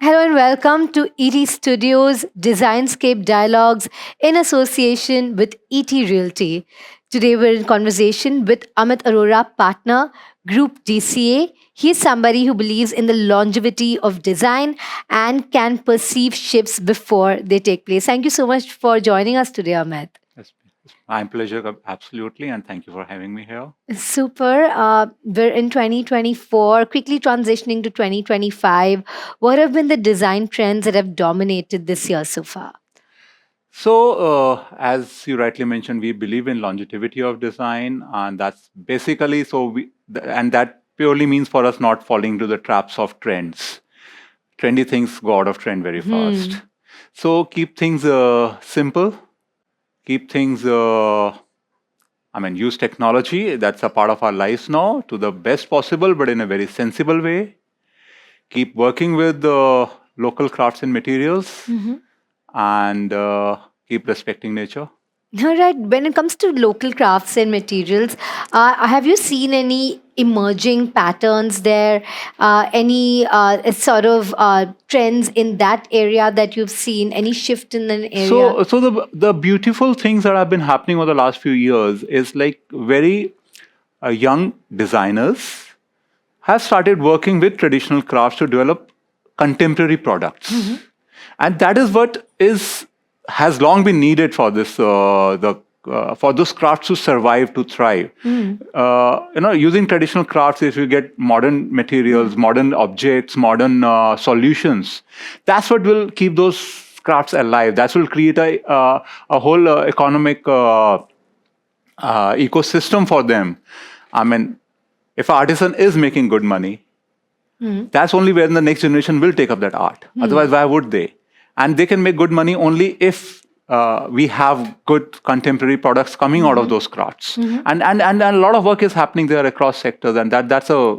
Hello and welcome to ET Studios Designscape Dialogues in association with ETRealty. Today we're in conversation with Amit Aurora, partner, groupDCA. He is somebody who believes in the longevity of design and can perceive shifts before they take place. Thank you so much for joining us today, Amit. Yes, my pleasure, absolutely, and thank you for having me here. Super. We're in 2024, quickly transitioning to 2025. What have been the design trends that have dominated this year so far? So, as you rightly mentioned, we believe in longevity of design, and that's basically and that purely means for us not falling into the traps of trends. Trendy things go out of trend very fast. So, keep things simple, keep things use technology, that's a part of our lives now, to the best possible, but in a very sensible way. Keep working with local crafts and materials, and keep respecting nature. All right. When it comes to local crafts and materials, have you seen any emerging patterns there? Any sort of trends in that area that you've seen? Any shift in an area? So the beautiful things that have been happening over the last few years is like very young designers have started working with traditional crafts to develop contemporary products, and that is what has long been needed for this for those crafts to survive, to thrive. Using traditional crafts, if you get modern materials, modern objects, modern solutions, that's what will keep those crafts alive. That will create a whole economic ecosystem for them. I mean, if an artisan is making good money, that's only when the next generation will take up that art. Otherwise, why would they? And they can make good money only if we have good contemporary products coming out of those crafts. And a lot of work is happening there across sectors, and that's a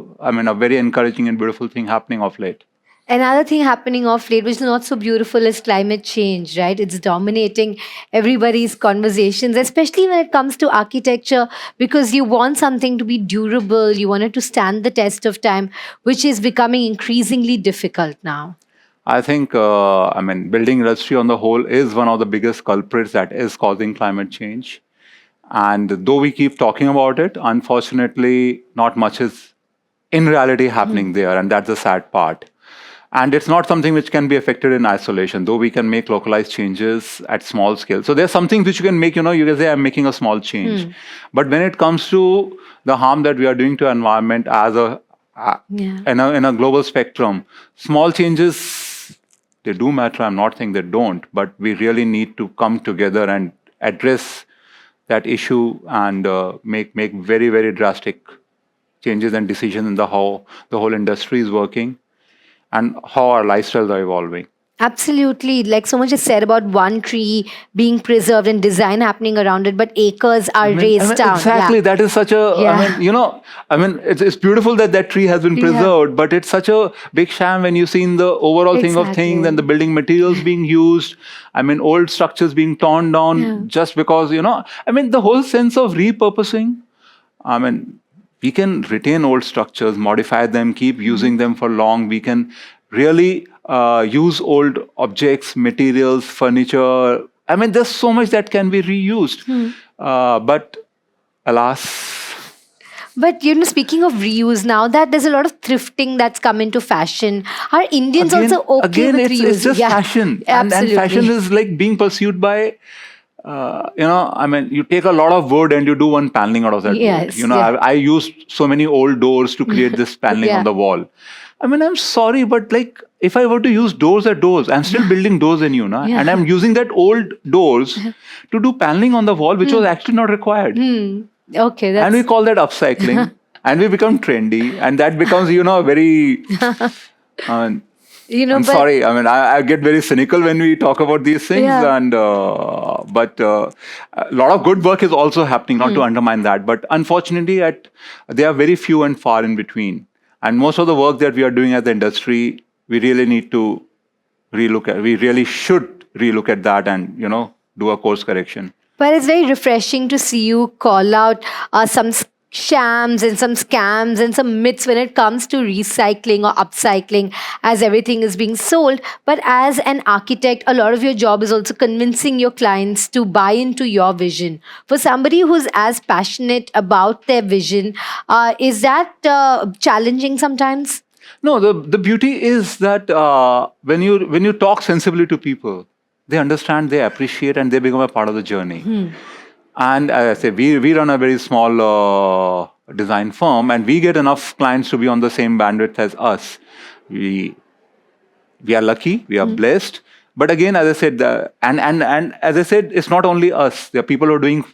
very encouraging and beautiful thing happening of late. Another thing happening off late, which is not so beautiful, is climate change, right? It's dominating everybody's conversations, especially when it comes to architecture, because you want something to be durable, you want it to stand the test of time, which is becoming increasingly difficult now. I think, building industry on the whole is one of the biggest culprits that is causing climate change. And though we keep talking about it, unfortunately, not much is in reality happening there, and that's the sad part. And it's not something which can be affected in isolation, though we can make localized changes at small scale. So there's something which you can make, you can say, I'm making a small change. But when it comes to the harm that we are doing to environment as in a global spectrum, small changes, they do matter. I'm not saying they don't, but we really need to come together and address that issue and make very, very drastic changes and decisions in how the whole industry is working and how our lifestyles are evolving. Absolutely. Like so much is said about one tree being preserved and design happening around it, but acres are raised down. Exactly. That is such a, it's beautiful that tree has been preserved, but it's such a big sham when you see in the overall thing of things and the building materials being used. Old structures being torn down just because, the whole sense of repurposing. We can retain old structures, modify them, keep using them for long. We can really use old objects, materials, furniture. There's so much that can be reused. But alas. But, speaking of reuse now, that there's a lot of thrifting that's come into fashion. Are Indians also okay with reuse? It's just fashion. And fashion is like being pursued by... you take a lot of wood and you do one paneling out of that wood. I used so many old doors to create this paneling on the wall. I'm sorry, but like if I were to use doors as doors, I'm still building doors in and I'm using that old doors to do paneling on the wall, which was actually not required. Okay, and we call that upcycling, and we become trendy, and that becomes very. I'm sorry. I get very cynical when we talk about these things, but a lot of good work is also happening. Not to undermine that, but unfortunately, they are very few and far in between. And most of the work that we are doing as the industry, we really need to relook at. We really should relook at that and do a course correction. But it's very refreshing to see you call out some shams and some scams and some myths when it comes to recycling or upcycling, as everything is being sold. But as an architect, a lot of your job is also convincing your clients to buy into your vision. For somebody who's as passionate about their vision, is that challenging sometimes? No, the beauty is that when you talk sensibly to people, they understand, they appreciate, and they become a part of the journey. And as I say, we run a very small design firm, and we get enough clients to be on the same bandwidth as us. We are lucky, we are blessed. But again, as I said, and as I said, it's not only us. There are people who are doing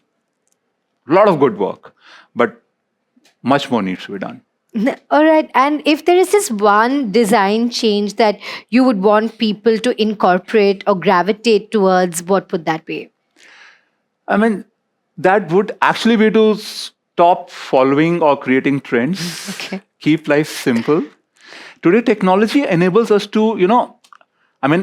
a lot of good work, but much more needs to be done. All right. And if there is this one design change that you would want people to incorporate or gravitate towards, what would that be? I mean, that would actually be to stop following or creating trends. Okay. Keep life simple. Today, technology enables us to,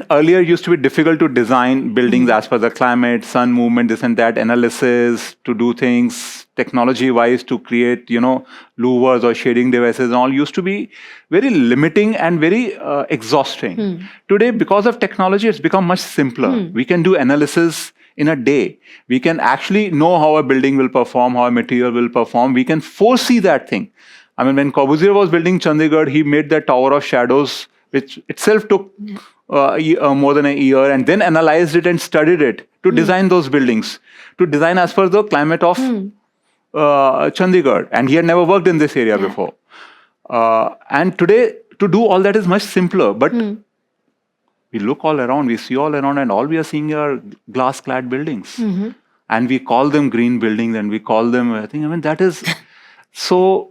earlier it used to be difficult to design buildings as per the climate, sun movement, this and that, analysis, to do things technology-wise, to create, louvers or shading devices and all used to be very limiting and very exhausting. Today, because of technology, it's become much simpler. We can do analysis in a day. We can actually know how a building will perform, how a material will perform. We can foresee that thing. I mean, when Corbusier was building Chandigarh, he made that Tower of Shadows, which itself took more than a year, and then analyzed it and studied it to design those buildings, to design as per the climate of Chandigarh. And he had never worked in this area before. And today, to do all that is much simpler. But we look all around, we see all around, and all we are seeing are glass-clad buildings. And we call them green buildings, and we call them, that is so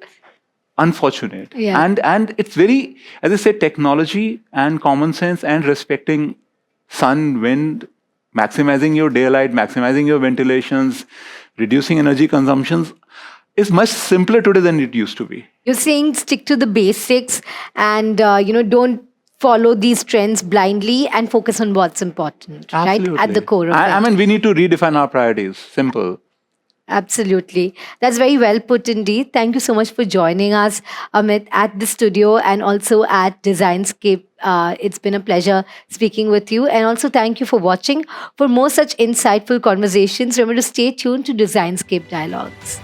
unfortunate. Yeah. And it's very, as I said, technology and common sense and respecting sun, wind, maximizing your daylight, maximizing your ventilations, reducing energy consumptions is much simpler today than it used to be. You're saying stick to the basics and, don't follow these trends blindly and focus on what's important, Absolutely. right? At the core of it. I mean, we need to redefine our priorities. Simple. Absolutely. That's very well put indeed. Thank you so much for joining us, Amit, at the studio and also at Designscape. It's been a pleasure speaking with you. And also thank you for watching. For more such insightful conversations, remember to stay tuned to Designscape Dialogues.